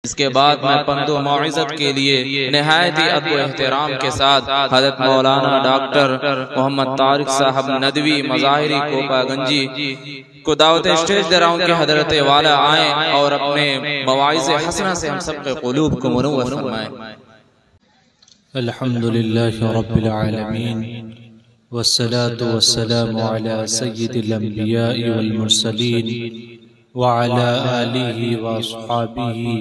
इसके बाद मैं पंदो मौइज़त के लिए निहायत ही अदब एहतराम के साथ हज़रत मौलाना डॉक्टर मोहम्मद तारिक साहब नदवी मज़ाहिरी कोपागंजी को दावत स्टेज दे रहा हूँ कि हज़रत वाला आए और अपने मवाइज़ हसना से हम सब के क़ुलूब को मुनव्वर फरमाएं। अल्हम्दुलिल्लाहि रब्बिल आलमीन वस्सलातु वस्सलामु अला सय्यिदिल अंबिया'i वल मुरसलीन व अला आलिहि व अस्हाबिहि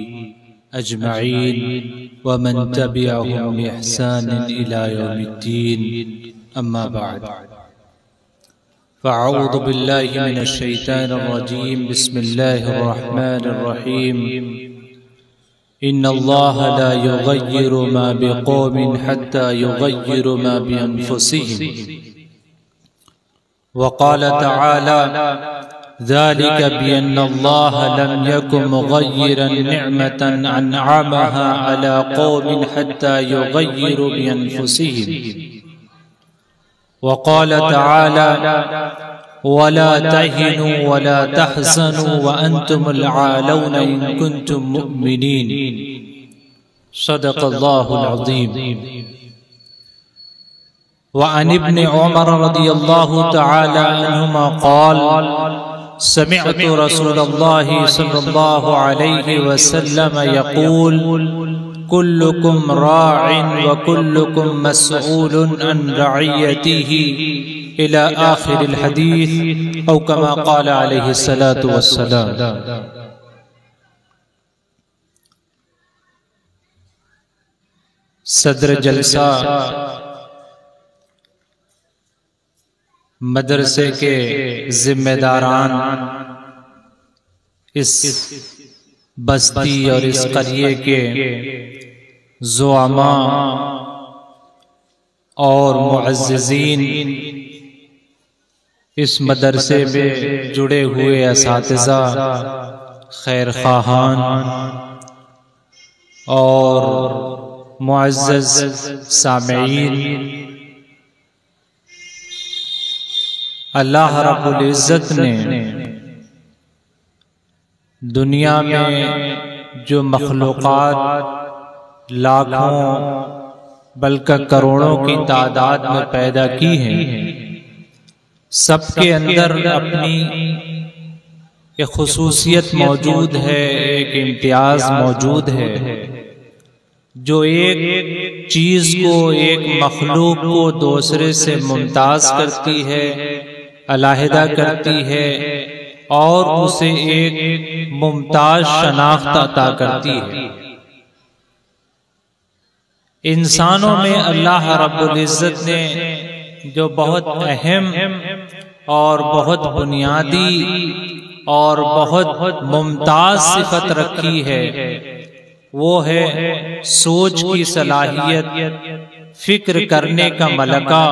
अजमईन व मन तबिअहुम बि इहसानिन इला यौमिद्दीन अम्मा बअद फ़अऊज़ु बिल्लाहि मिनश शैतानिर रजीम बिस्मिल्लाहिर रहमानिर रहीम इन्नल्लाह ला युग़य्यिरु मा बिक़ौमिन हत्ता युग़य्यिरु मा बिअन्फुसिहिम व क़ाल तआला ज़ालिका बिअन्नल्लाह लम यकुन मुग़य्यिरन निअमतन अनअमहा अला क़ौमिन हत्ता युग़य्यिरु बिअन्फुसिहिम व क़ाल तआला वला तहिनु वला तहज़नु व अंतुमुल आलौना इन कुंतुम मुमिनीन सदक़ल्लाहुल अज़ीम। व अन इब्न उमर रज़ियल्लाहु तआला अन्हुमा क़ाल समिअतु रसूलल्लाहि सल्लल्लाहु अलैहि वसल्लम यक़ूल कुल्लुकुम राइन व कुल्लुकुम मस्ऊलुन अन रइयतिही इला आखिरिल हदीस औ कमा क़ाल अलैहि सलातु वस्सलाम। सदर जलसा मदरसे के जिम्मेदारान, इस बस्ती और इस करिए के ज़ुआमा और मुअज़्ज़िज़ीन, इस मदरसे में जुड़े हुए असातिज़ा, खैर ख़ाहान और मुअज़्ज़ज़ सामीईन, अल्लाह रब्बुल इज़्ज़त ने दुनिया में जो मखलूक़ात लाखों बल्कि करोड़ों की तादाद में पैदा की हैं, सबके अंदर अपनी एक खुसूसियत मौजूद है, एक इम्तियाज मौजूद है, जो एक चीज को, एक मखलूक को दूसरे से मुमताज करती है, अलहदा करती है और उसे एक मुमताज शनाख्त अता करती है। इंसानों में अल्लाह रब्बुल इज़्ज़त ने जो बहुत अहम और बहुत बुनियादी और बहुत मुमताज सिफत रखी है, वो है सोच की सलाहियत, फिक्र करने का मलका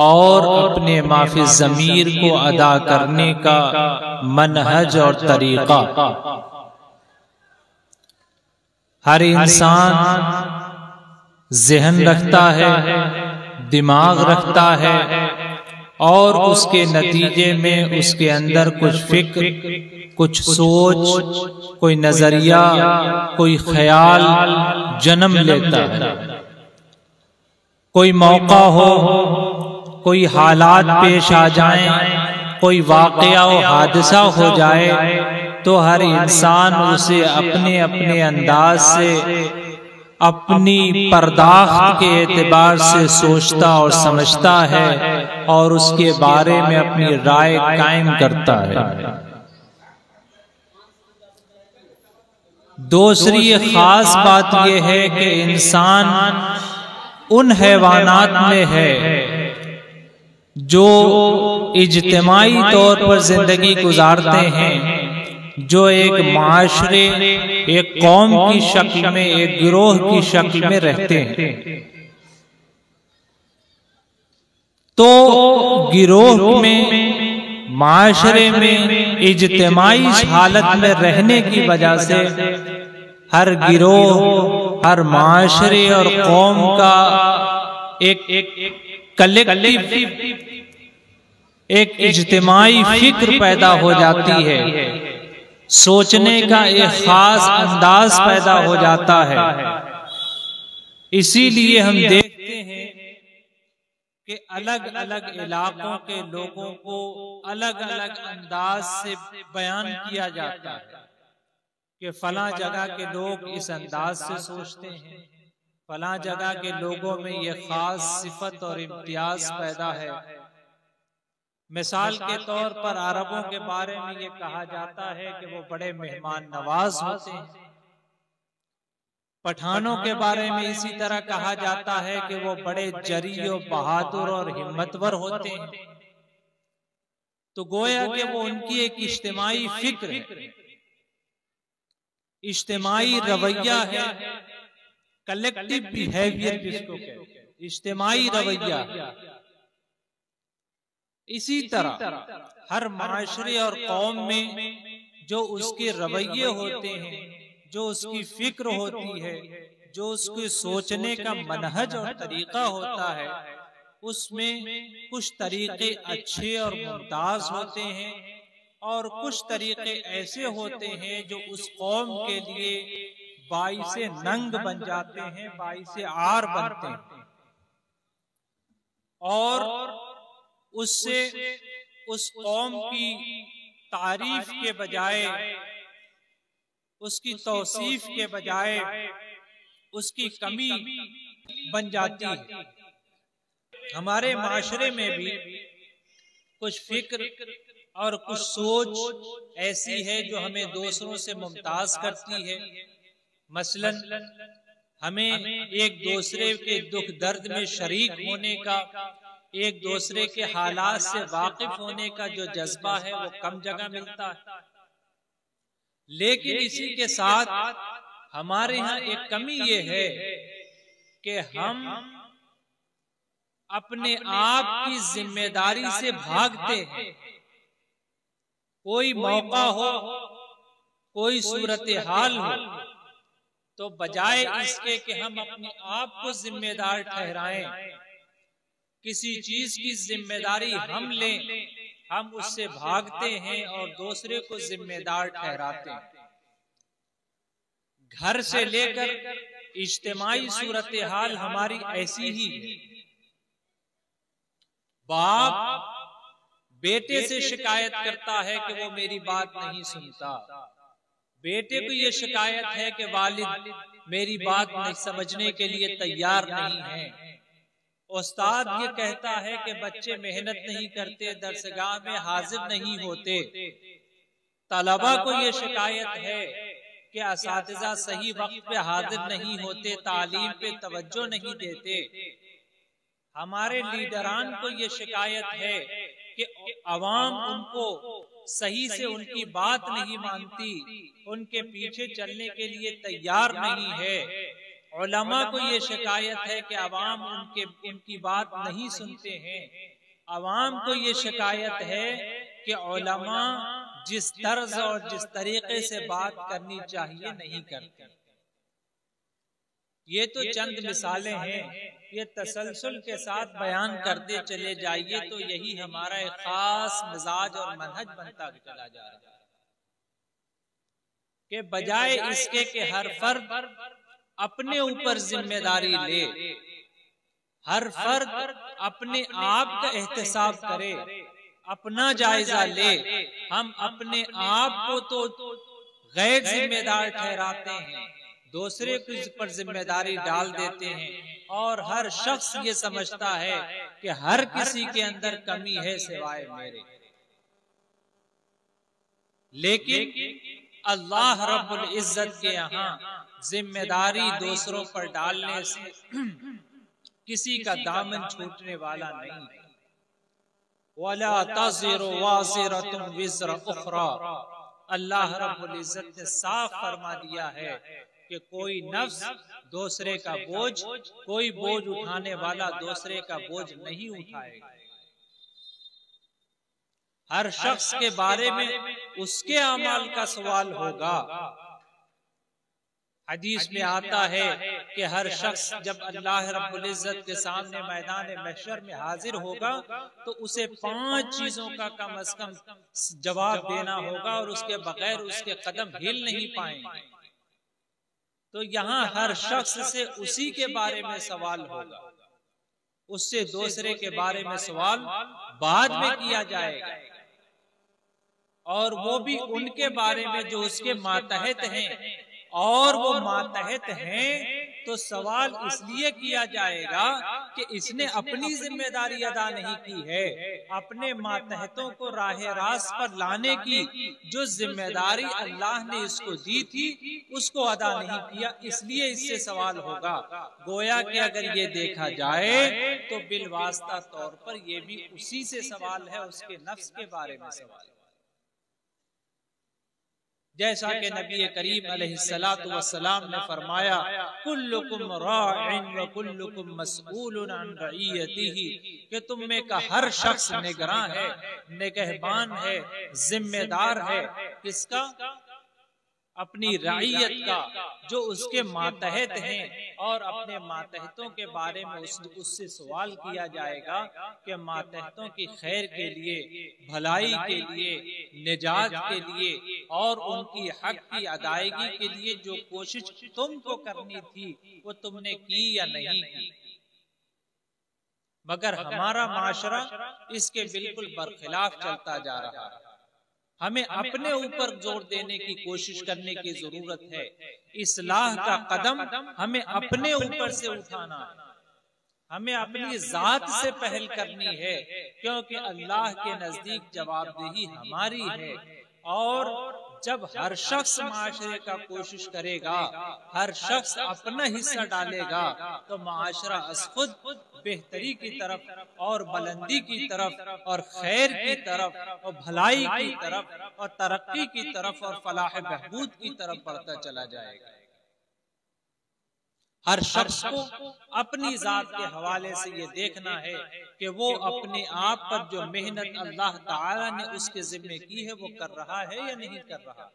और अपने माफी ज़मीर को अदा करने का मनहज और तरीका। हर इंसान ज़हन रखता है, दिमाग रखता है और उसके नतीजे में उसके अंदर कुछ फिक्र, कुछ सोच, कोई नजरिया, कोई ख्याल जन्म लेता है। कोई मौका हो, कोई हालात पेश आ जाएं, कोई वाक़या और हादसा हो जाए तो हर इंसान उसे अपने अपने अंदाज से, अपनी पर्दाख्त के एतबार से सोचता और समझता है और उसके बारे में अपनी राय कायम करता है। दूसरी खास बात यह है कि इंसान उन हैवानात में है जो इज्तिमाई तौर पर जिंदगी गुजारते हैं, जो एक माशरे, एक कौम की शक्ल में, एक गिरोह की शक्ल में रहते हैं। तो गिरोह में, माशरे में, इज्तिमाई हालत में रहने की वजह से हर गिरोह, हर माशरे और कौम का एक कलेक्टिव, एक इज्तिमाई फिक्र पैदा हो जाती है। सोचने का एक खास अंदाज पैदा हो जाता है। इसीलिए हम देखते हैं कि अलग अलग इलाकों के लोगों को अलग अलग अंदाज से बयान किया जाता है कि फलां जगह के लोग इस अंदाज से सोचते हैं, फलां जगह के लोगों में ये खास सिफत और इम्तियाज पैदा है। मिसाल के तौर पर अरबों के बारे में ये कहा जाता है कि वो बड़े मेहमान नवाज होते हैं। पठानों के बारे में इसी तरह कहा जाता है कि वो बड़े जरी और बहादुर और हिम्मतवर होते हैं। तो गोया कि वो उनकी एक इज्तिमाई फिक्र है, इज्तिमाई रवैया है, कलेक्टिव बिहेवियर जिसको कहते हैं, इज्तिमाई रवैया। इसी तरह हर माशरे और कौम में जो उसके रवैये होते हैं, जो उसकी फिक्र होती है, जो उसके सोचने का मनहज और तरीका होता है, उसमें कुछ तरीके अच्छे और मुमताज होते हैं और कुछ तरीके ऐसे होते हैं जो उस कौम के लिए बाइसे नंग बन जाते हैं, बाइसे आर बनते हैं और उससे उस कौम की तारीफ के बजाय, उसकी तौसीफ के बजाय उसकी कमी बन जाती है। हमारे माशरे में भी कुछ फिक्र और कुछ सोच ऐसी है जो हमें दूसरों से मुमताज करती है। मसलन हमें एक दूसरे के दुख दर्द में शरीक होने का, एक दूसरे के हालात से वाकिफ होने का जो जज्बा है वो कम जगह मिलता है। लेकिन इसी के साथ हमारे यहाँ एक कमी ये है कि हम अपने आप की जिम्मेदारी से भागते हैं। कोई मौका हो, कोई सूरत हाल हो, तो बजाय इसके कि हम अपने आप को जिम्मेदार ठहराएं, किसी चीज की जिम्मेदारी हम लें, हम उससे भागते हैं और दूसरे को जिम्मेदार ठहराते हैं। घर से लेकर इज्तिमाई सूरत हाल हमारी ऐसी ही है। बाप बेटे से शिकायत करता है कि वो मेरी बात नहीं सुनता, बेटे को ये शिकायत है कि वालिद मेरी बात नहीं समझने के लिए तैयार नहीं है। उस्ताद ये कहता है कि बच्चे मेहनत नहीं करते, दरसगाह में हाजिर नहीं होते। तलबा को ये शिकायत है कि असातिज़ा सही वक्त पे हाजिर नहीं होते, तालीम पे तवज्जो नहीं देते। हमारे लीडरान को ये शिकायत है कि अवाम उनको सही से उनकी बात नहीं मानती, उनके पीछे चलने के लिए तैयार नहीं है। उलमा को ये शिकायत है कि अवाम उनकी बात नहीं सुनते हैं। अवाम को ये शिकायत है कि उलमा जिस तर्ज और जिस तरीके से बात करनी चाहिए नहीं करते। ये तो चंद मिसालें हैं, ये तसलसल के साथ बयान करते चले जाइए तो यही हमारा एक खास मिजाज और मनहज बनता चला जा रहा है कि बजाय इसके कि हर फर्द अपने ऊपर जिम्मेदारी ले, हर फर्द अपने आप का एहतसाब करे, अपना जायजा ले, हम अपने आप को तो गैर जिम्मेदार ठहराते हैं, दूसरे के पर जिम्मेदारी डाल देते हैं और हर शख्स ये समझता है कि हर किसी के अंदर कमी है सिवाय मेरे। लेकिन अल्लाह रब्बुल इज्जत के यहाँ जिम्मेदारी दूसरों पर डालने से किसी का दामन छूटने वाला नहीं है। वला तज़िरु वाज़िरतुन विज़्र उख़रा, अल्लाह रब्बुल इज्जत ने साफ फरमा दिया है कि कोई नफ्स दूसरे का बोझ, कोई बोझ उठाने वाला दूसरे का बोझ नहीं उठाएगा। हर शख्स के बारे में उसके अमाल का सवाल होगा। हदीस में आता है कि कि हर शख्स जब अल्लाह रब्बुल इज्जत के सामने मैदान महशर में हाजिर होगा तो उसे 5 चीजों का कम से कम जवाब देना होगा और उसके बगैर उसके कदम हिल नहीं पाएंगे। तो यहाँ हर शख्स से उसी के बारे में सवाल होगा, उससे दूसरे के बारे में सवाल बाद में किया जाएगा, और वो भी उनके बारे में जो उसके मातहत हैं। और वो मातहत हैं तो सवाल इसलिए किया जाएगा कि इसने अपनी जिम्मेदारी अदा नहीं की है, अपने मातहतों को राह रास्त पर लाने की जो जिम्मेदारी अल्लाह ने इसको दी थी उसको अदा नहीं किया, इसलिए इससे सवाल होगा। गोया कि अगर ये देखा जाए तो बिलवास्ता तौर पर ये भी उसी से सवाल है, उसके नफ्स के बारे में सवाल। जैसा कि नबी करीम अलैहिस्सलातु वस्सलाम ने फरमाया, कुल्लुकुम राइन व कुल्लुकुम मसऊलुन अन रइयतिही, कि तुम में का हर शख्स निगरां है, निगहबान है, जिम्मेदार है। किसका? अपनी रइयत का, जो उसके मातहत हैं। और अपने मातहतों के बारे में उससे सवाल किया जाएगा कि मातहतों की खैर के लिए, भलाई के लिए, निजात के लिए और उनकी हक की अदायगी के लिए जो कोशिश तुमको करनी थी वो तुमने की या नहीं की। मगर हमारा माशरा इसके बिल्कुल बरखिलाफ चलता जा रहा है। हमें अपने ऊपर जोर देने की कोशिश करने की जरूरत है। इस्लाह का कदम हमें अपने ऊपर से उठाना है, हमें अपनी जात से पहल करनी है, क्योंकि अल्लाह के नजदीक जवाबदेही हमारी है। और जब हर शख्स माशरे का कोशिश करेगा, हर शख्स अपना हिस्सा डालेगा, तो माशरा खुद बेहतरी की तरफ और बुलंदी की तरफ और खैर की तरफ और भलाई की तरफ और तरक्की की तरफ और फलाह बहबूद की तरफ बढ़ता चला जाएगा। हर शख्स को अपनी जात के हवाले से ये देखना है कि वो अपने आप पर जो मेहनत अल्लाह ताला ने उसके जिम्मे की है वो कर रहा है या नहीं कर रहा।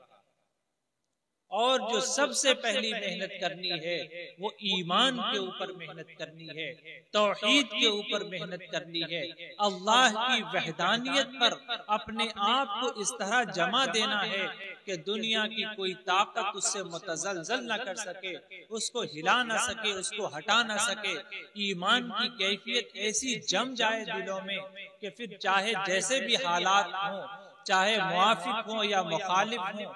और जो सबसे पहली मेहनत करनी है वो ईमान के ऊपर मेहनत करनी है, तौहीद के ऊपर मेहनत करनी है, अल्लाह की वहदानियत पर अपने आप को इस तरह जमा देना है कि दुनिया की कोई ताकत उससे मुतज़लज़ल न कर सके, उसको हिला न सके, उसको हटा न सके। ईमान की कैफियत ऐसी जम जाए दिलों में कि फिर चाहे जैसे भी हालात हों, चाहे मुआफिक हो या मुखालिफ हो,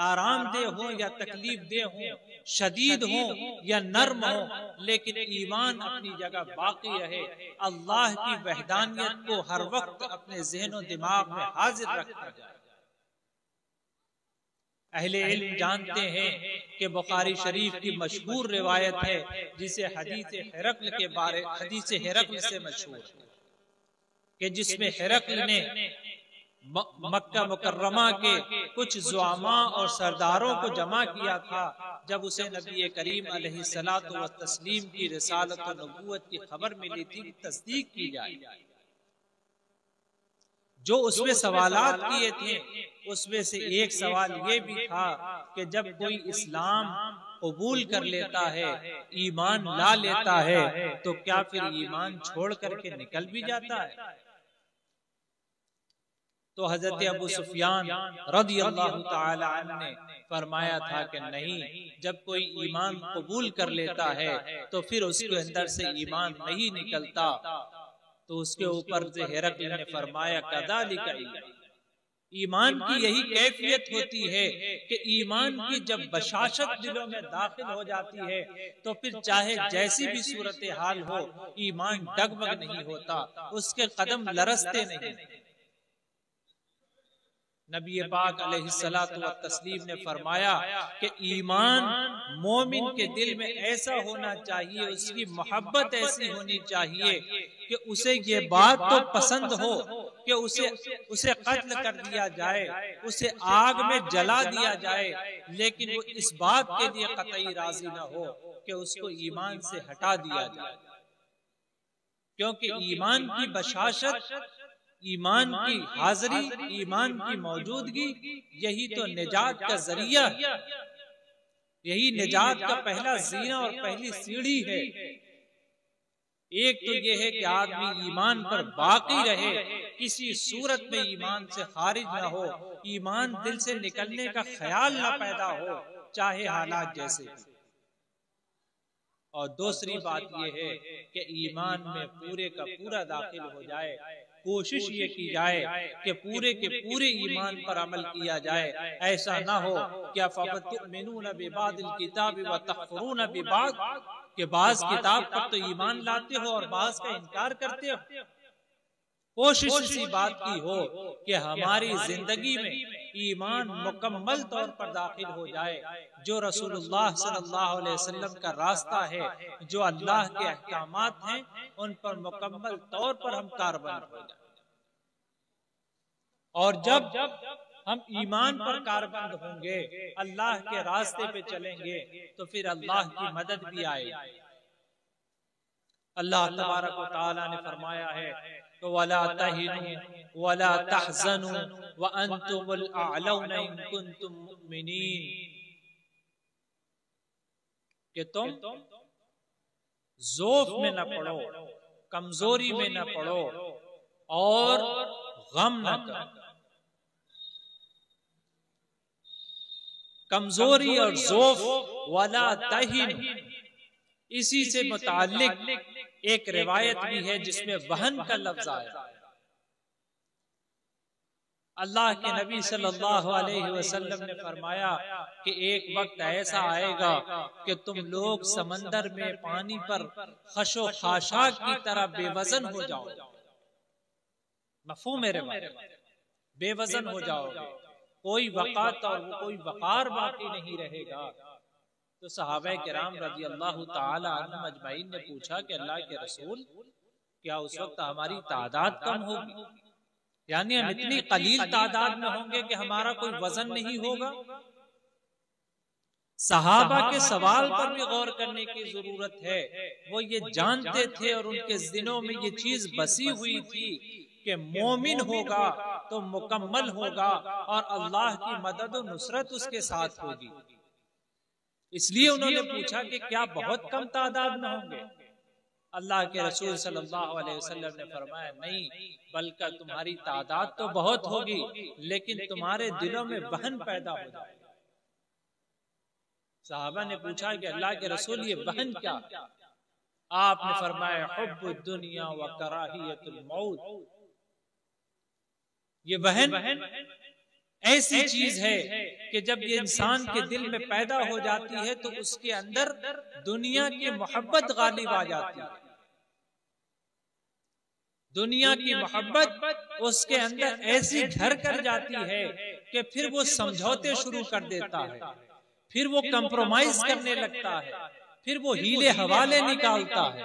आरामदेह हो या तकलीफ देह हो, शदीद हो या नर्म हो, लेकिन ईमान अपनी जगह बाकी रहे। अल्लाह की वहदानियत को हर वक्त अपने ज़हन और दिमाग में हाजिर रखा जाए। अहले इल्म जानते हैं कि बुखारी शरीफ की मशहूर रिवायत है, जिसे हदीस हिरक़्ल से मशहूर है, कि जिसमें हिरक़्ल ने मक्का मुकर्रमा के कुछ ज़ुआमा और सरदारों को जमा किया था जब उसे नबी करीम अलैहिस्सलातु व तस्लीम की रिसालत और नबूवत की खबर मिली थी, तस्दीक की जाए। जो उसमें सवालात किए थे उसमें से एक सवाल ये भी था कि जब कोई इस्लाम कबूल कर लेता है, ईमान ला लेता है, तो क्या फिर ईमान छोड़ करके निकल भी जाता है? तो हजरत अबू सुफियान रज़ियल्लाहु ताला अन्हु ने फरमाया था कि नहीं, जब कोई ईमान कबूल कर लेता है तो फिर उसके अंदर से ईमान नहीं निकलता। तो उसके ऊपर से हिरक़्ल ने फरमाया, कज़ालिका ईमान की यही कैफियत होती है कि ईमान की जब बशाशत दिलों में दाखिल हो जाती है तो फिर चाहे जैसी भी सूरत हाल हो, ईमान डगमग नहीं होता, उसके कदम लरसते नहीं। नबी पाक अलैहिस्सलातु व तस्लीम ने फरमाया कि ईमान मोमिन के दिल में ऐसा होना चाहिए, उसकी मोहब्बत ऐसी होनी चाहिए कि उसे ये बात तो पसंद हो कि उसे कत्ल कर दिया जाए, उसे आग में जला दिया जाए, लेकिन वो इस बात के लिए कतई राजी न हो कि उसको ईमान से हटा दिया जाए। क्योंकि ईमान की बशाशत, ईमान की हाजिरी, ईमान की मौजूदगी, यही तो निजात का जरिया है। यही निजात का पहला जीना और पहली सीढ़ी है। एक तो यह है कि आदमी ईमान पर बाकी रहे, किसी सूरत में ईमान से खारिज ना हो, ईमान दिल से निकलने का ख्याल ना पैदा हो, चाहे हालात जैसे। और दूसरी बात यह है कि ईमान में पूरे का पूरा दाखिल हो जाए, कोशिश ये की जाए कि पूरे के पूरे ईमान पर अमल किया जाए। ऐसा ना हो क्या फतुमिनून बिबादिल किताब व तकफुरून बिबाद, कि बाज किताब पर तो ईमान लाते हो और बाज का इनकार करते हो। कोशिश इसी बात की हो कि हमारी जिंदगी में ईमान मुकम्मल तौर पर दाखिल हो जाए, जो रसूलुल्लाह सल्लल्लाहु अलैहि वसल्लम का रास्ता है, जो अल्लाह के अहकामात हैं, उन पर मुकम्मल तौर पर हम कारबंद हो जाए। और जब हम ईमान पर कारबंद होंगे, अल्लाह के रास्ते पे चलेंगे, तो फिर अल्लाह की मदद भी आएगी। अल्लाह तबारक व तआला ने फरमाया है तो वला तहिनु वला तहज़नु व अंतुमुल अअलौना इन कुंतुम मुमिनीन, कि तुम ज़ौफ़ में न पड़ो, कमजोरी में न पड़ो और गम न करो। कमजोरी और ज़ौफ़, वला तहिनु, इसी से मुताल्लिक एक रिवायत भी है जिसमें वहन का लफ्ज आया। अल्लाह के नबी सल्लल्लाहु अलैहि वसल्लम ने फरमाया कि एक वक्त ऐसा आएगा कि तुम लोग समंदर में पानी पर खशो खाशाक की तरह बेवजन हो जाओगे। मफ़हूम मेरे बेवजन हो जाओगे, कोई वक़ात और कोई वक़ार बाकी नहीं रहेगा। तो सहाबा किराम रज़ी अल्लाह ताला अन्हुम अजमईन ने पूछा कि अल्लाह के रसूल, क्या उस वक्त हमारी तादाद कम होगी, यानी हम इतनी कलील तादाद में होंगे कि हमारा कोई वजन नहीं होगा? सहाबा के सवाल पर भी गौर करने की जरूरत है। वो ये जानते थे और उनके दिलों में ये चीज बसी हुई थी कि मोमिन होगा तो मुकम्मल होगा और अल्लाह की मदद और नुसरत उसके साथ होगी। इसलिए उन्होंने पूछा कि क्या बहुत कम तादाद में होंगे? अल्लाह के रसूल सल्लल्लाहु अलैहि वसल्लम ने फरमाया, नहीं, बल्कि तुम्हारी तादाद तो बहुत होगी, लेकिन तुम्हारे दिलों में वहन पैदा हो जाएगा। साहबा ने पूछा कि अल्लाह के रसूल ये वहन क्या? आपने फरमाया, हुब्बुद दुनिया व कराहियतुल मौत। ये वहन ऐसी चीज है कि जब ये इंसान के दिल में पैदा हो जाती है तो उसके अंदर दुनिया की मोहब्बत गालिब आ जाती है। दुनिया की मोहब्बत उसके अंदर ऐसी घर कर जाती है कि फिर वो समझौते शुरू कर देता है, फिर वो कंप्रोमाइज करने लगता है, फिर वो हीले हवाले निकालता है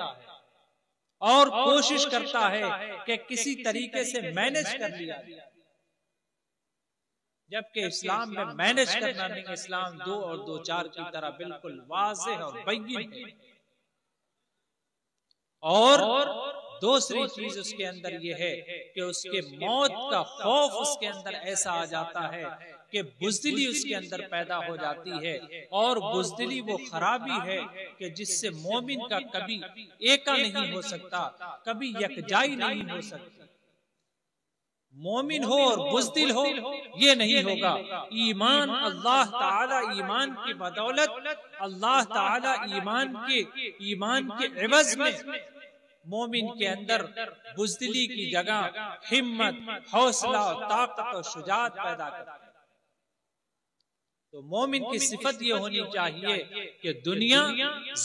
और कोशिश करता है कि किसी तरीके से मैनेज कर लिया जाए। जबकि इस्लाम में मैनेज करना नहीं, इस्लाम 2 और 2 4 की तरह बिल्कुल वाज़ेह और बय्यिन है। और दूसरी चीज उसके अंदर यह है कि उसके मौत का खौफ उसके अंदर ऐसा आ जाता है कि बुज़दिली उसके अंदर पैदा हो जाती है। और बुज़दिली वो खराबी है कि जिससे मोमिन का कभी एका नहीं हो सकता, कभी यकजाई नहीं हो सकती। मोमिन हो और बुज़दिल हो, ये नहीं होगा। ईमान अल्लाह ताला, ईमान की बदौलत अल्लाह ताला ईमान के एवज में मोमिन के अंदर बुज़दिली की जगह हिम्मत, हौसला, ताकत और शुजाअत पैदा करता है। तो मोमिन की सिफत ये होनी चाहिए कि दुनिया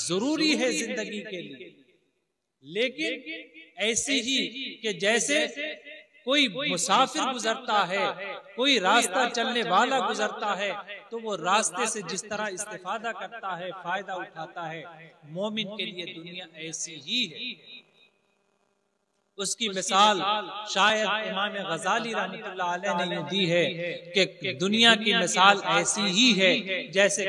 जरूरी है जिंदगी के लिए, लेकिन ऐसी ही कि जैसे कोई मुसाफिर गुजरता है, कोई रास्ता चलने वाला गुजरता है, तो वो रास्ते से जिस तरह इस्तेफादा करता है, फायदा उठाता है, मोमिन के लिए दुनिया ऐसी ही है। उसकी मिसाल शायद इमाम गजाली रहमतुल्लाह अलैह ने यूं दी है कि दुनिया की मिसाल ऐसी ही है जैसे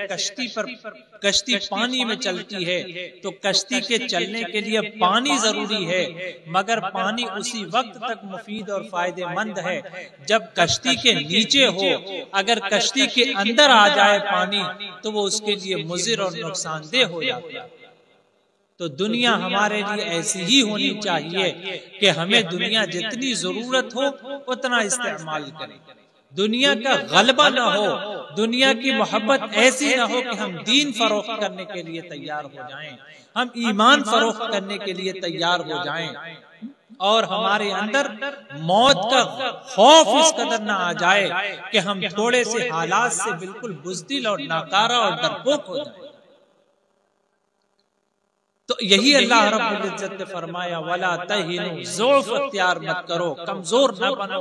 कश्ती पानी में चलती है, तो कश्ती के चलने के लिए पानी जरूरी है, मगर पानी उसी वक्त तक मुफीद और फायदेमंद है जब कश्ती के नीचे हो। अगर कश्ती के अंदर आ जाए पानी तो वो उसके लिए मुज़िर और नुकसानदेह हो जाता है। तो दुनिया हमारे लिए ऐसी ही होनी चाहिए कि हमें दुनिया जितनी जरूरत हो उतना इस्तेमाल करें, दुनिया का गलबा न हो, दुनिया की मोहब्बत ऐसी न हो कि हम दीन फरोख्त करने के लिए तैयार हो जाएं, हम ईमान फरोख्त करने के लिए तैयार हो जाएं, और हमारे अंदर मौत का खौफ इस कदर न आ जाए कि हम थोड़े से हालात से बिल्कुल बुज़दिल और नाकारा और डरपोक हो जाएं। तो यही अल्लाह रब्बुल इज्जत ने फरमाया, वला तहिनु, ज़ौफ़ अख्तियार मत करो, कमजोर न बनो,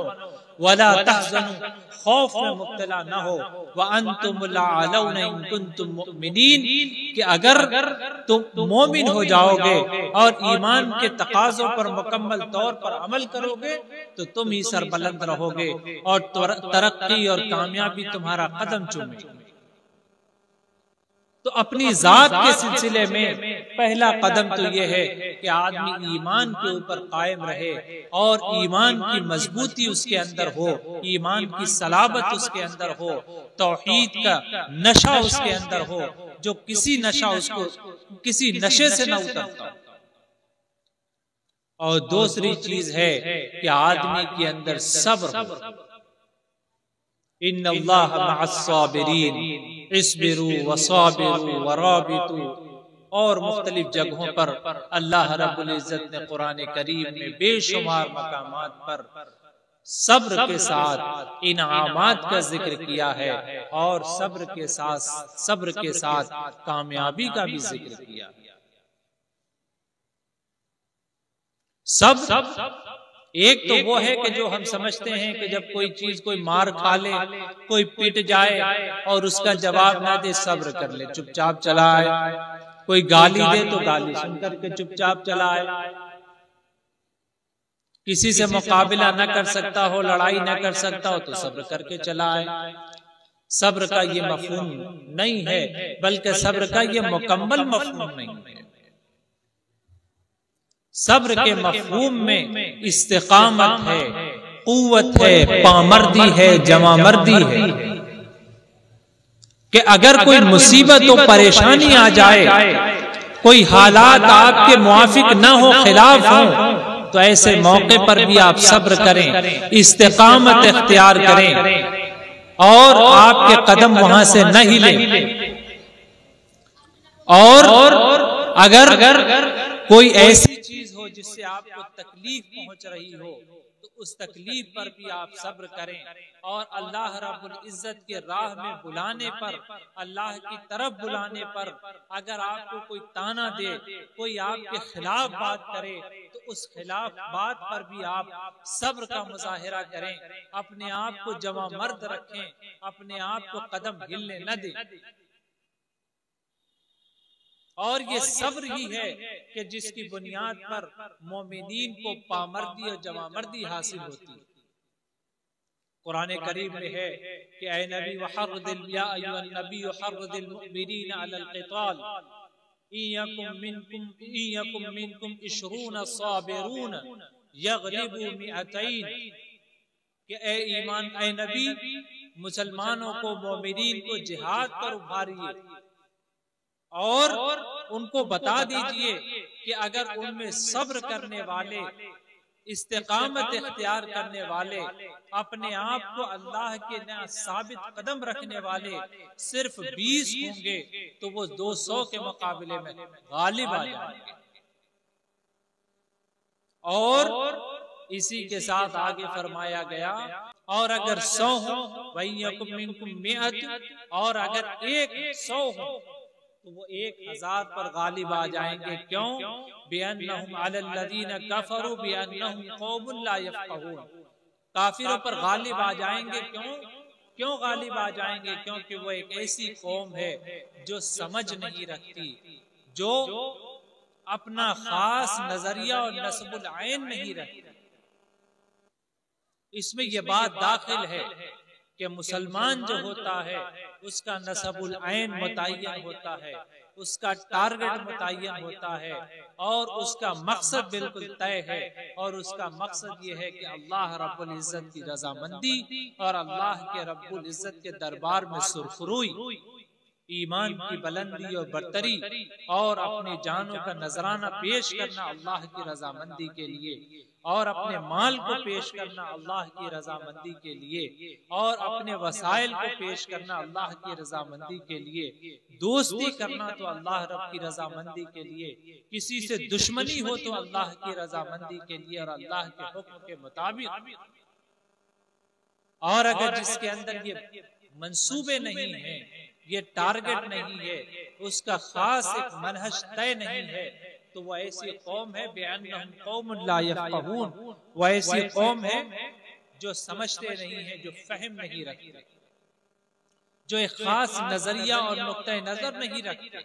वला तहज़नु, खौफ में मुब्तला न हो, व अंतुमुल आलौना इन कुंतुम मुमिनीन, कि अगर तुम मोमिन हो जाओगे और ईमान के तकाज़ों पर मुकम्मल तौर पर अमल करोगे तो तुम ही सरबलंद रहोगे और तरक्की और कामयाबी तुम्हारा कदम चूमेगी। तो अपनी जात के सिलसिले में पहला कदम तो यह है कि आदमी ईमान के ऊपर कायम रहे और ईमान की मजबूती उसके अंदर हो, ईमान की सलाबत उसके अंदर हो, तौहीद का नशा उसके अंदर हो, जो किसी नशे से न उतरता। और दूसरी चीज है कि आदमी के अंदर सब्र हो। इन्नल्लाह मअस्साबिरीन इस्बिरू वसाबिरू वराबितू, और मुख्तलिफ जगहों पर अल्लाह रब्बुल इज्जत ने कुरान करीम में बेशुमार मकामात पर सब्र के साथ इनामात का जिक्र किया है और सब्र के साथ कामयाबी का भी जिक्र किया। सब एक तो वो है कि जो हम समझते हैं कि जब कोई चीज कोई मार खा ले, कोई पिट जाए और उसका जवाब ना दे, सब्र कर ले, चुपचाप चलाए, कोई गाली दे तो गाली सुनकर के चुपचाप चलाए, किसी से मुकाबला न कर सकता हो, लड़ाई न कर सकता हो तो सब्र करके चलाए। सब्र का ये मफहूम नहीं है, बल्कि सब्र का ये मुकम्मल मफहूम नहीं है। सब्र के मफहूम में इस्तिकामत है, कुव्वत है, पामर्दी है, जमामर्दी है, कि अगर कोई मुसीबत और परेशानी आ जाए, कोई हालात आपके मुआफिक न हो, खिलाफ हो, तो ऐसे मौके पर भी आप सब्र करें, इस्तिकामत इख्तियार करें और आपके कदम वहां से न हिलें। और अगर कोई ऐसी चीज हो जिससे आपको तकलीफ पहुंच रही हो तो उस तकलीफ पर भी आप सब्र करें, और अल्लाह रब्बुल इज्जत के राह में बुलाने पर, अल्लाह की तरफ बुलाने पर अगर आपको कोई ताना दे, कोई आपके खिलाफ बात करे तो उस खिलाफ बात पर भी आप सब्र का मुजाहिरा करें, अपने आप को जमा मर्द रखें, अपने आप को कदम हिलने न दें। और ये सब्र ही है कि जिसकी बुनियाद पर मोमिनीन को पामर्दी और जमामर्दी हासिल होती है। कुरान करीम में है कि ऐ नबी वहर्रिदिल या अय्युहन नबी वहर्रिदिल मुमिनीन अलल क़िताल इयकुम मिनकुम 20 साबिरून यग़लिबू मिअतैन, कि ऐ ईमान ऐ नबी मुसलमानों को, मोमिनीन को जिहाद पर उभारिए और उनको बता दीजिए कि अगर उनमें सब्र करने वाले, इस्तिकामत इख्तियार करने वाले, अपने आप को अल्लाह के न साबित कदम रखने वाले सिर्फ 20 होंगे तो वो 200 के मुकाबले में गालिब आ जाएंगे। और इसी के साथ आगे फरमाया गया, और अगर 100 हो वयकुम मिनकुम मिअत, और अगर 100 हो तो वो 1000 पर गालिब आ जाएंगे। क्यों? बिअन्नहुम अलल्लज़ीना कफरू बिअन्नहुम कौमुन ला यफ़क़हून, काफिरों पर गालिब आ जाएंगे। क्यों गालिब आ जाएंगे? क्योंकि वो एक ऐसी कौम है जो समझ नहीं रखती, जो अपना खास नजरिया और नस्बुल आइन नहीं रखते। इसमें यह बात दाखिल है कि मुसलमान जो होता है उसका नस्बुल आइन मुतय्यन होता है, उसका टारगेट मुतय्यन होता है और उसका मकसद बिल्कुल तय है। और उसका मकसद ये है कि अल्लाह रब्बुल इज्जत की रजामंदी और अल्लाह के रब्बुल इज्जत के दरबार में सुरखरुई, ईमान की बुलंदी और बरतरी और अपनी जानों का नजराना पेश करना अल्लाह की रजामंदी के लिए, और अपने माल को पेश करना अल्लाह की रजामंदी के लिए, और अपने वसाइल को पेश करना अल्लाह की रजामंदी के लिए, दोस्ती करना तो अल्लाह रब की रजामंदी के लिए, किसी से दुश्मनी हो तो अल्लाह की रजामंदी के लिए और अल्लाह के हुक्म के मुताबिक। और अगर जिसके अंदर ये मंसूबे नहीं है, ये टारगेट नहीं है, उसका खास एक मनहज तय नहीं है, तो वह ऐसी कौम है बिअन्नहुम कौमुन ला यफ़क़हून, वह ऐसी कौम है जो समझते नहीं है, जो फहम नहीं रखते, जो एक खास नजरिया और नुक्ता नजर नहीं रखते।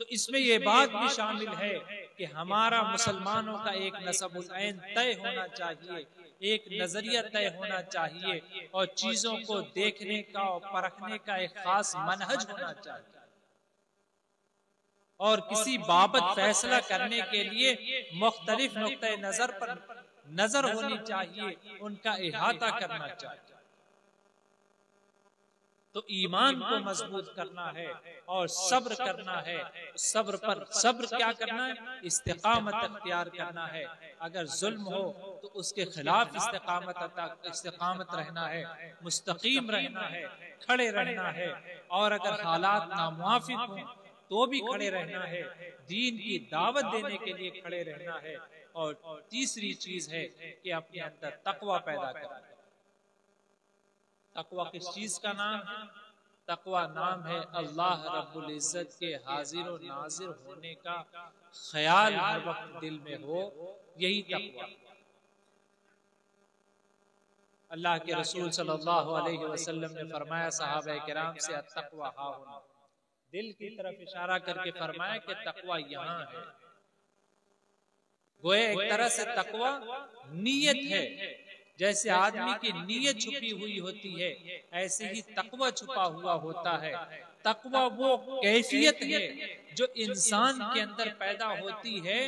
तो इसमें यह बात भी शामिल है कि हमारा मुसलमानों का एक नस्बुल ऐन तय होना चाहिए, एक नजरिया तय होना चाहिए, और चीजों को देखने का और परखने का एक खास मनहज होना चाहिए। और किसी बाबत फैसला करने के लिए मुख्तलिफ नुक्ते नजर पर नजर होनी चाहिए, उनका इहाता करना चाहिए। तो ईमान को मजबूत करना है और सब्र करना है। सब्र पर सब्र क्या करना है? इस्तिकामत अख्तियार करना है। अगर जुल्म हो तो उसके खिलाफ इस्तिकामत रहना है, मुस्तकीम रहना है, खड़े रहना है। और अगर हालात नामुआफिक हों तो भी खड़े रहना है, दीन की दावत देने के लिए खड़े रहना है। और तीसरी चीज है कि अपने अंदर तकवा पैदा करना है। तकवा किस चीज का नाम है? तकवा नाम है अल्लाह रब्बुल इज्जत के हाजिर और नाजिर होने का ख्याल हर वक्त दिल में हो, यही तकवा। अल्लाह के रसूल सल्लल्लाहु अलैहि वसल्लम ने फरमाया सहाबा किराम से, तकवा हाहुना, दिल की तरफ इशारा करके फरमाया कि तकवा यहाँ है। गोया एक तरह से तकवा नीयत है। जैसे आदमी की नीयत छुपी हुई होती है, ऐसे ही तकवा छुपा हुआ होता है। तकवा वो कैफियत है जो इंसान के अंदर पैदा होती है,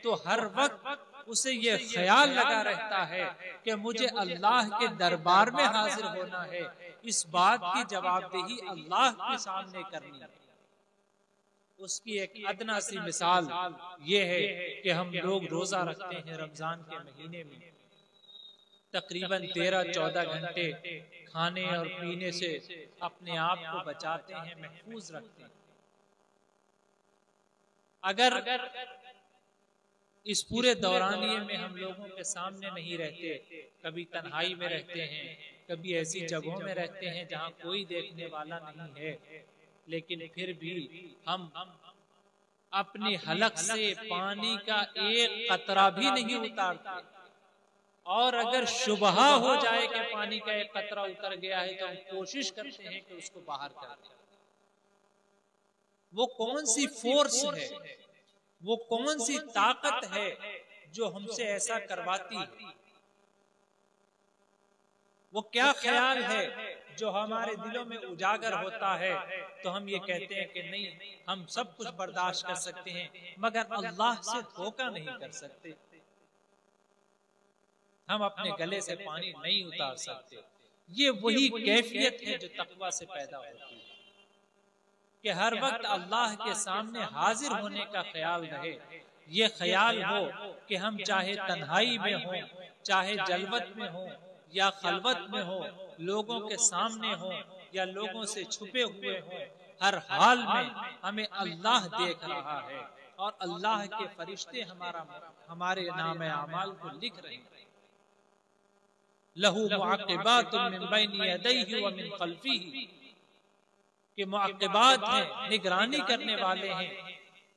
तो हर वक्त उसे ये ख्याल लगा रहता है कि मुझे अल्लाह के दरबार में हाजिर होना है, इस बात की जवाबदेही अल्लाह के सामने करनी है। उसकी एक अदना सी मिसाल ये है कि हम लोग रोजा रखते हैं रमजान के महीने में, तकरीबन 13-14 घंटे खाने और पीने से अपने आप को बचाते हैं, महफूज रखते हैं। अगर इस पूरे दौरानिये में हम लोगों के सामने नहीं रहते, कभी तन्हाई में रहते हैं, कभी ऐसी जगहों में रहते हैं जहां कोई देखने वाला नहीं है, लेकिन फिर भी हम अपनी हलक से पानी का एक कतरा भी नहीं उतारते। और अगर शुबहा हो जाए कि पानी का एक कतरा उतर गया है, तो हम कोशिश करते हैं कि उसको बाहर कर दें। वो कौन सी फोर्स है, वो कौन सी ताकत है जो हमसे ऐसा करवाती है? वो क्या ख्याल है जो हमारे दिलों में उजागर होता है, तो हम ये कहते हैं कि नहीं, हम सब कुछ बर्दाश्त कर सकते हैं, मगर अल्लाह से धोखा नहीं कर सकते, हम अपने गले से पानी नहीं उतार सकते। ये वही कैफियत है जो तकवा से पैदा होती है कि हर वक्त अल्लाह के सामने हाजिर होने का ख्याल रहे। ये ख्याल हो कि हम चाहे तन्हाई में हो, चाहे जलवत में हो या खलवत में हो, लोगों के सामने हो या लोगों से छुपे हुए हो, हर हाल में हमें अल्लाह देख रहा है और अल्लाह के फरिश्ते हमारे नाम आमाल को लिख रहे हैं। लहू मुअक्किबातुन मिन बैनि यदैहि व मिन खल्फिही, के मुअक्किबात हैं, निगरानी करने वाले हैं,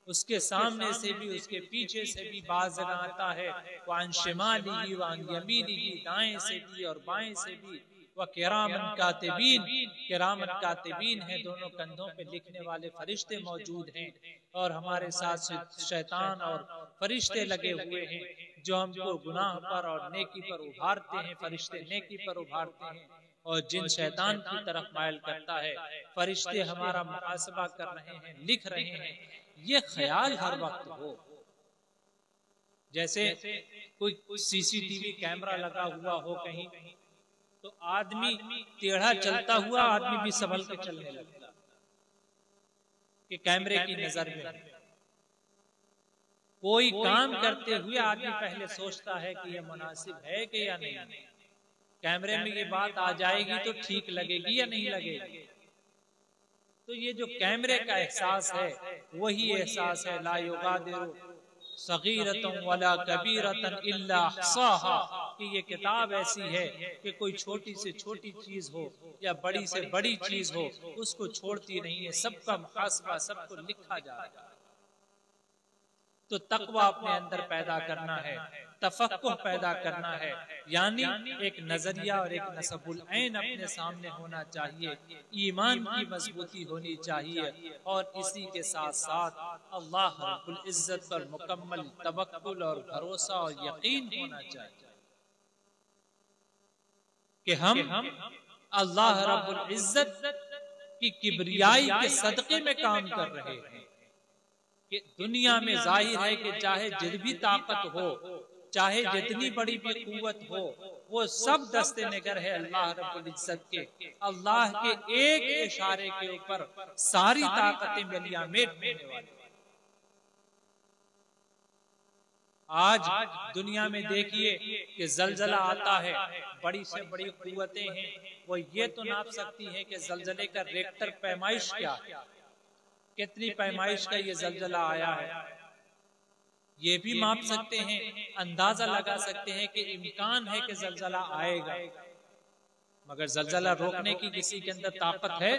उसके सामने से भी उसके पीछे से भी। बाज़ आता है वान शिमालिही वान यमीनिही, दाएं से भी और बाएं से भी, व किरामन कातिबीन, किरामन कातिबीन है, दोनों कंधों पे लिखने वाले फरिश्ते मौजूद हैं, और हमारे साथ शैतान और फरिश्ते लगे हुए हैं जो हमको गुनाह पर और नेकी पर उभारते हैं। फरिश्ते नेकी पर उभारते हैं, और जिन शैतान की तरफ मायल करता है, फरिश्ते हमारा मुहासबा कर रहे हैं, लिख रहे हैं। ये ख्याल हर वक्त हो। जैसे कोई सीसीटीवी कैमरा लगा हुआ हो कहीं, तो आदमी टेढ़ा चलता हुआ आदमी भी संभल के चलने लगता कि कैमरे की नजर में। कोई काम करते हुए आदमी पहले सोचता है कि यह मुनासिब है कि या नहीं, कैमरे में ये बात आ जाएगी तो ठीक लगेगी या नहीं लगेगी। तो ये जो कैमरे का एहसास है वही एहसास है ला युगादिरु सगीरतन वला कबीरतन इल्ला अहसाहा, कि ये किताब ऐसी है कि कोई छोटी से छोटी चीज हो या बड़ी से बड़ी चीज हो उसको छोड़ती नहीं है, सबका मुहासबा, सबको लिखा जा रहा है। तो तकवा अपने अंदर पैदा करना है, तफक्कुह पैदा करना है, यानी एक नजरिया और एक नसबुल ऐन अपने सामने होना चाहिए, ईमान की मजबूती होनी चाहिए, और इसी के साथ साथ अल्लाह रब्बुल इज्जत पर मुकम्मल तवक्कुल और भरोसा और यकीन होना चाहिए कि हम अल्लाह रब्बुल इज्जत की किबरियाई के सदके में काम कर रहे हैं। कि दुनिया में जाहिर है कि चाहे जितनी ताकत हो, चाहे जितनी बड़ी भी कुव्वत हो, वो सब दस्ते निगर है अल्लाह रब्बुल इज्जत के। अल्लाह के एक इशारे के ऊपर सारी ताकतें मिलियामेट होने वाली। आज दुनिया में देखिए कि जलजला आता है, बड़ी से बड़ी कुव्वतें हैं, वो ये तो नाप सकती हैं कि जलजले का रेक्टर पैमाइश क्या है, कितनी पैमाइश का ये जलजला आया है, ये भी माप सकते हैं, अंदाजा लगा सकते हैं कि इम्कान है कि जलजला आएगा। मगर जलजला रोकने की किसी के अंदर ताकत है?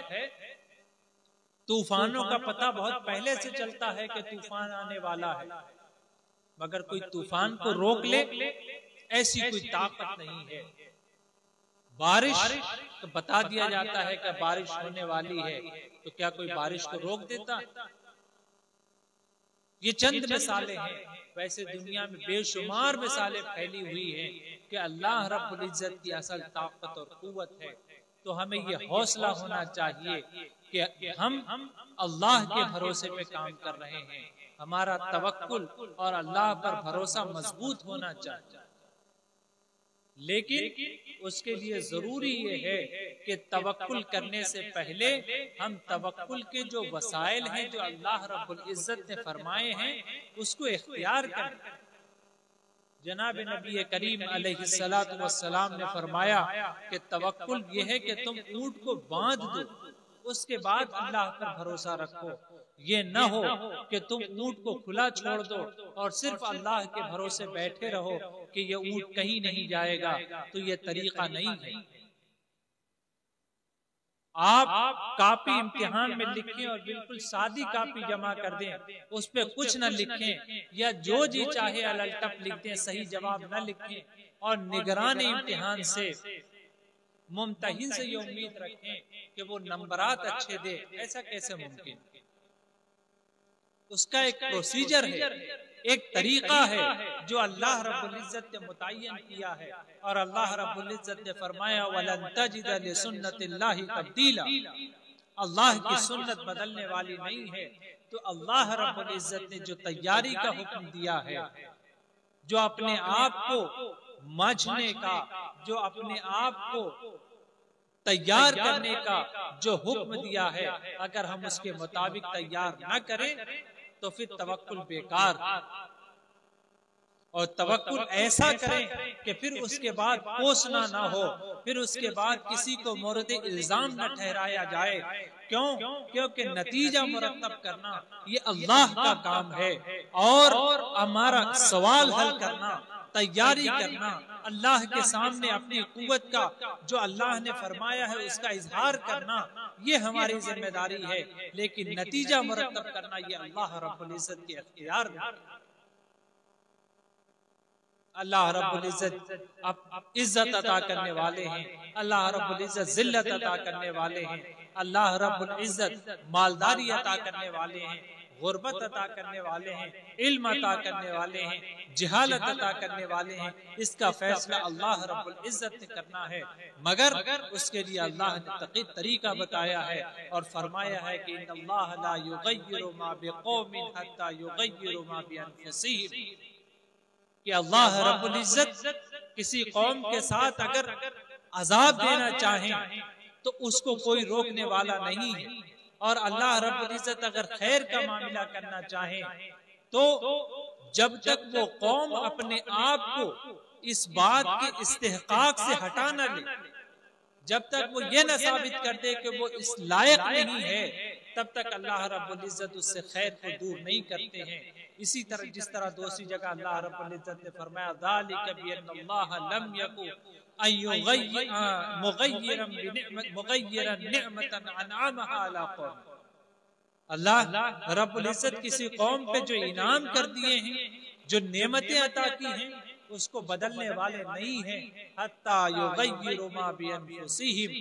तूफानों का पता बहुत पहले से चलता है कि तूफान आने वाला है, मगर कोई तूफान को रोक ले ऐसी कोई ताकत नहीं है। बारिश तो बता दिया जाता है कि बारिश होने वाली है, तो क्या कोई बारिश को रोक देता? ये चंद मिसालें हैं, वैसे दुनिया में बेशुमार मिसालें फैली हुई हैं कि अल्लाह रब्बुल इज्जत की असल ताकत और कुव्वत है। तो हमें ये हौसला होना चाहिए कि हम अल्लाह के भरोसे पे काम कर रहे हैं, हमारा तवक्कुल और अल्लाह पर भरोसा मजबूत होना चाहिए। लेकिन उसके लिए जरूरी ये है कि तवक्कुल करने से पहले हम तवक्कुल के जो वसाइल हैं जो अल्लाह रब्बुल इज्जत ने फरमाए हैं उसको इख्तियार करें। जनाब नबी करीम अलैहिस्सलातु वस्सलाम ने फरमाया कि तवक्कुल ये है कि तुम ऊंट को बांध दो, उसके बाद अल्लाह पर भरोसा रखो। ये न हो कि तुम ऊंट को खुला छोड़ दो और सिर्फ अल्लाह के भरोसे बैठे रहो कि ये ऊंट कहीं नहीं जाएगा, तो ये तरीका नहीं है। आप कापी इम्तिहान में लिखें और बिल्कुल सादी कापी जमा कर दें, उस पे कुछ न लिखें, या जो जी चाहे अलटप लिख दें, सही जवाब न लिखें, और निगरान इम्तिहान से मुमतहिन से ये उम्मीद रखें कि वो नंबरात अच्छे दे, ऐसा कैसे मुमकिन? उसका एक प्रोसीजर है, एक तरीका है जो अल्लाह रब्बुल इज्जत ने मुतय्यन किया है। और अल्लाह रब्बुल इज्जत ने फरमाया वलन तजिद लिसुन्नतिल्लाहि तब्दीला, अल्लाह की सुन्नत बदलने वाली नहीं है। तो अल्लाह रब्बुल इज्जत ने जो तैयारी का हुक्म दिया है, जो अपने आप को मजने का, जो अपने आप को तैयार करने का जो हुक्म दिया है, अगर हम उसके मुताबिक तैयार न करें तो फिर तवक्कुल बेकार। और तवक्कुल ऐसा करें कि फिर उसके बाद कोसना ना हो, फिर उसके बाद किसी को मोरद इल्जाम न ठहराया जाए। क्यों? क्योंकि नतीजा मुरतब करना ये अल्लाह का काम है, और हमारा सवाल हल करना, तैयारी करना, अल्लाह के सामने अपनी कुव्वत का जो अल्लाह ने फरमाया है उसका इजहार करना, ये हमारी जिम्मेदारी है। लेकिन नतीजा मुरतब करना ये अल्लाह रब्बुल इज्जत के इख्तियार में। अल्लाह रब्बुल इज्जत इज्जत अता करने वाले हैं, अल्लाह रब्बुल इज्जत जिल्लत अता करने वाले हैं, अल्लाह रब्बुल इज्जत मालदारी अता करने वाले हैं, गुर्बत अता करने वाले हैं, इल्म अता करने वाले हैं, जिहालत अता करने वाले हैं। इसका फैसला अल्लाह रब्बुल इज्जत ने करना है, मगर उसके लिए अल्लाह ने तकी तरीका बताया है और फरमाया है कि इन्नल्लाह ला युगय्यिरु मा बिक़ौमिन हत्ता युगय्यिरु मा बिअनफुसिहिम, कि अल्लाह रब्बुल इज्जत किसी कौम के साथ अगर अजाब देना चाहें तो उसको कोई रोकने वाला नहीं है, और अल्लाह रब्बुल इज्जत अगर खैर का मामला करना चाहे तो जब तक वो कौम अपने आप को इस बात के इस्तेहकाक से हटा न ले, जब तक वो ये न साबित कर दे कि वो इस लायक नहीं है, तब तक अल्लाह रब्बुल इज्जत उससे खैर को दूर नहीं करते हैं। इसी तरह जिस तरह दूसरी जगह अल्लाह रब्बुल इज्जत ने फरमाया ज़ालिका बिअन्नल्लाह लम यकुन मुग़य्यिरन निअमतन अनअमहा अला कौम, अल्लाह रब्बुल इज्जत किसी कौम पे जो इनाम कर दिए हैं, जो नेमतें अता की हैं, उसको बदलने वाले नहीं हैं। हत्ता युग़य्यिरु मा बिअनफुसिहिम,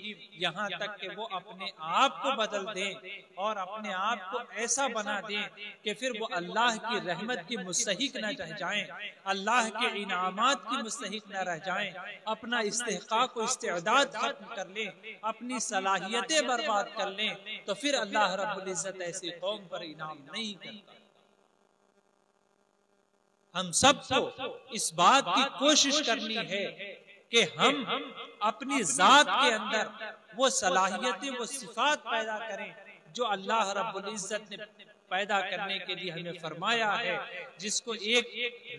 यहाँ तक कि वो अपने आप को बदल दें और अपने आप को ऐसा बना दें कि फिर वो अल्लाह की रहमत की मुस्तहिक न रह जाएं, अल्लाह के इनामात की मुस्तहिक न रह जाएं, अपना इस्तेहकाक व इस्तेदाद खत्म कर लें, अपनी सलाहियतें बर्बाद कर लें, तो फिर अल्लाह रब्बुल इज्जत ऐसी कौम पर इनाम नहीं करता। हम सबको इस बात की कोशिश करनी है कि हम अपनी जात के अंदर वो सलाहियतें, वो सिफात पैदा करें जो अल्लाह रब्बुल इज्जत ने पैदा करने के लिए हमें फरमाया है, जिसको एक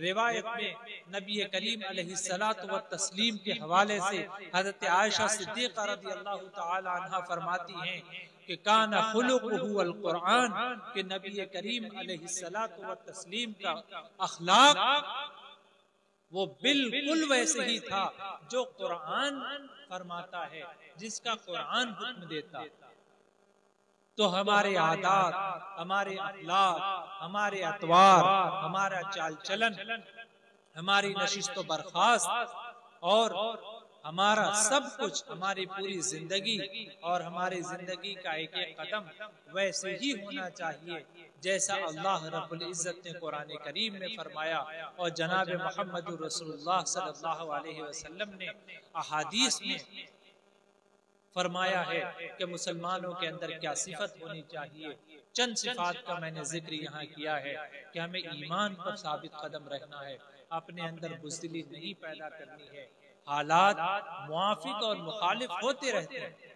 रिवायत में नबी करीम अलैहिस्सलातु व तस्लीम के हवाले से हज़रत आयशा सिद्दीक़ा रज़ियल्लाहु तआला अन्हा फरमाती हैं कि काना खुलुक़ुहु अल कुरान, कि नबी करीम अलैहिस्सलातु व तस्लीम का अखलाक वो बिल्कुल वैसे ही था जो कुरान फरमाता है, जिसका कुरान हुक्म देता। तो हमारे आदात, हमारे अखलाक, हमारे अतवार, हमारा चाल चलन, हमारी नशिस्त व बर्खास्त और हमारा सब कुछ, हमारी पूरी जिंदगी और हमारी जिंदगी का एक एक कदम वैसे ही होना चाहिए जैसा अल्लाह रब्बुल इज्जत ने कुरान करीम में फरमाया और जनाब मोहम्मद रसूलुल्लाह सल्लल्लाहु अलैहि वसल्लम ने अहादीस में फरमाया है कि मुसलमानों के अंदर क्या सिफत होनी चाहिए। चंद सिफात का मैंने जिक्र यहाँ किया है कि हमें ईमान पर साबित कदम रहना है, अपने अंदर बुज़दिली नहीं पैदा करनी है। हालात मुआफिक और मुखालिफ होते रहते हैं।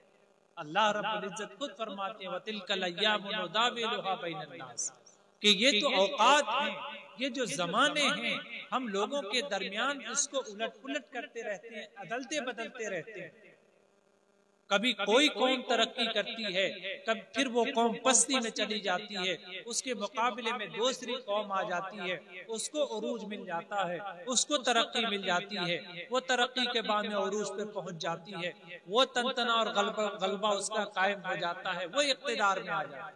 अल्लाह रब्बुल इज्जत खुद फरमाते हैं वतिलकल अय्यामु नुदाविलुहा बैनन नास, कि ये तो औकात हैं, ये जो जमाने हैं, हम लोगों के दरमियान इसको उलट पुलट करते रहते हैं, अदलते बदलते रहते हैं। कभी कोई कौम तरक्की करती है, कब फिर वो कौम पस्ती में चली जाती है, उसके मुकाबले में दूसरी कौम आ जाती है, उसको उरूज मिल जाता है, उसको तरक्की मिल जाती है, वो तरक्की के बाद में उरूज पे पहुंच जाती है, वो तनतना और गलबा उसका कायम हो जाता है, वो इक़्तिदार में आ जाता है।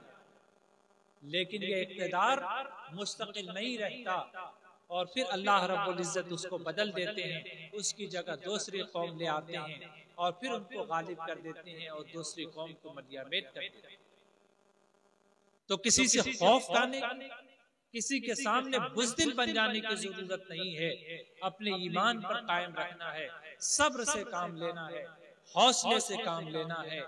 लेकिन ये इक़्तिदार मुस्तकिल नहीं रहता और फिर अल्लाह रब्बुल इज्जत उसको बदल देते हैं, उसकी जगह दूसरी कौम ले आते हैं और फिर उनको गालिब कर देते हैं और दूसरी कौम को मदियामेत कर देते हैं। तो किसी से खौफ खाने, किसी के सामने बुज़दिल बन जाने की जरूरत नहीं है। अपने ईमान पर कायम रखना है, सब्र से काम लेना है, हौसले से काम लेना है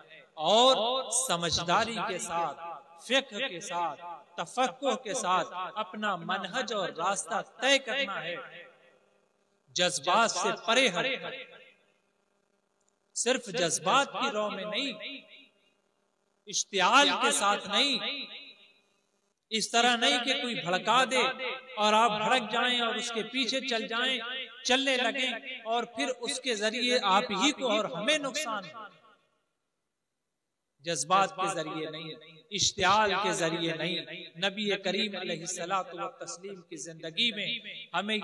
और समझदारी के साथ, फ़िक़्ह के साथ, तफक्कुह के साथ अपना मनहज और रास्ता तय करना है। जज्बात से परे हटकर, सिर्फ जज्बात की राह में नहीं, इश्तियाल के साथ नहीं, इस तरह नहीं कि कोई भड़का दे और आप भड़क जाएं और उसके पीछे चल जाएं, चलने लगें और फिर उसके जरिए आप ही को और हमें नुकसान हो। जज्बात के जरिए नहीं, इश्तियाल के जरिए नहीं। नबी करीम अलैहिस्सलातु व तस्लीम की जिंदगी में हमें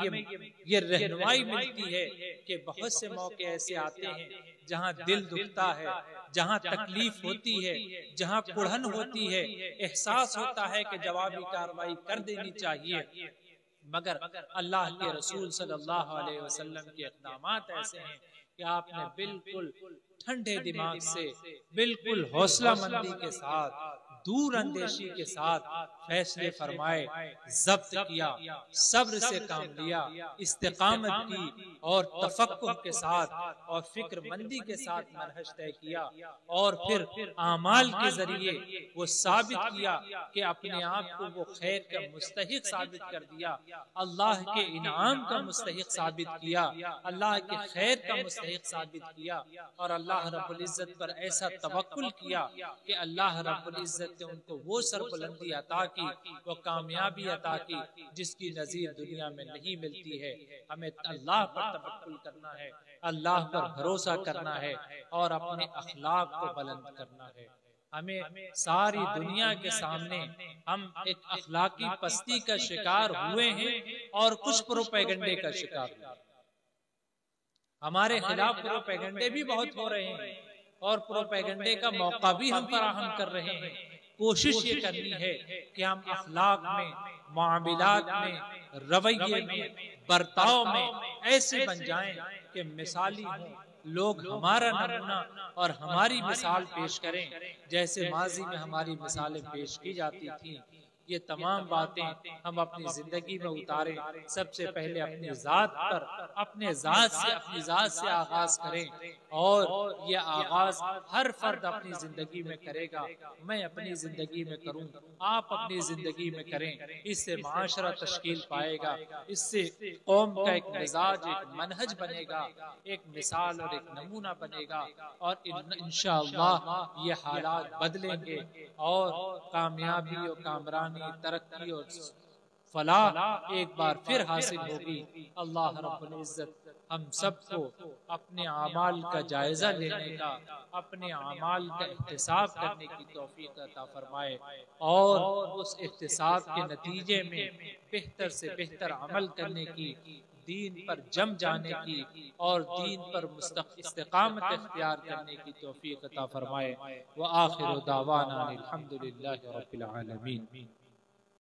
ये रहनुमाई मिलती है कि बहुत से मौके ऐसे आते हैं जहाँ दिल दुखता है, जहाँ तकलीफ होती है, जहाँ कुढ़न होती है, एहसास होता है कि जवाबी कार्रवाई कर देनी चाहिए, मगर अल्लाह के रसूल सल्लल्लाहु अलैहि वसल्लम के इक़दामात ऐसे हैं कि आपने बिल्कुल ठंडे दिमाग से, बिल्कुल हौसला मंदी के साथ, दूर अंदेशी के साथ फैसले फरमाए, जब्त किया, सब्र से काम लिया, इस्तिकामत की और तफक्कुह के साथ और फिक्रमंदी के साथ मनहज तय किया और फिर आमाल के जरिए वो साबित किया कि अपने आप को वो खैर का मुस्तहिक साबित कर दिया, अल्लाह के इनाम का मुस्तहिक साबित किया, अल्लाह के खैर का मुस्तहिक साबित किया और अल्लाह रब्बुल इज्जत पर ऐसा तवक्कुल किया कि अल्लाह रब्बुल इज्जत ने उनको वो सरबुलंदी अता की, वो कामयाबी अता की जिसकी नजीर दुनिया में नहीं मिलती है। हमें अल्लाह पर तवक्कुल करना है, अल्लाह पर भरोसा करना है और अपने अखलाक को बुलंद करना है। हमें सारी दुनिया के सामने हम एक अखलाकी पस्ती का शिकार हुए हैं और कुछ प्रोपेगेंडे का शिकार हुए। हमारे खिलाफ प्रोपेगेंडे भी बहुत हो रहे हैं और प्रोपेगेंडे का मौका भी हम फराहम कर रहे हैं। कोशिश ये करनी है कि हम अखलाक में, मामलात में, रवैये में, बर्ताव में ऐसे बन जाएं कि मिसाली हों, लोग हमारा नमूना और हमारी मिसाल पेश करें जैसे माजी में हमारी मिसालें पेश की जाती थी। ये तमाम बातें हम अपनी जिंदगी में उतारें। सबसे पहले अपनी जात पर, अपने जात से आगाज करें और ये आगाज हर फर्द अपनी जिंदगी में करेगा। मैं अपनी जिंदगी में करूं, आप अपनी जिंदगी में करें, इससे माशरा तश्कील पाएगा, इससे कौम का एक मिजाज, एक मनहज बनेगा, एक मिसाल और एक नमूना बनेगा और इंशाअल्लाह ये हालात बदलेंगे और कामयाबी और कामरानी, तरक्की और फलाह एक बार फिर हासिल होगी। अल्लाह रब्बुल इज्जत हम सबको अपने आमाल का जायजा लेने का, अपने आमाल का एहतिसाब करने की तौफीक अता फरमाए और उस एहतिसाब के नतीजे में बेहतर से बेहतर अमल करने की, दीन पर जम जाने की और दीन पर इस्तिकामत इख्तियार करने की तौफीक अता फरमाए। व आखिरु दावाना अल्हम्दुलिल्लाहि रब्बिल आलमीन।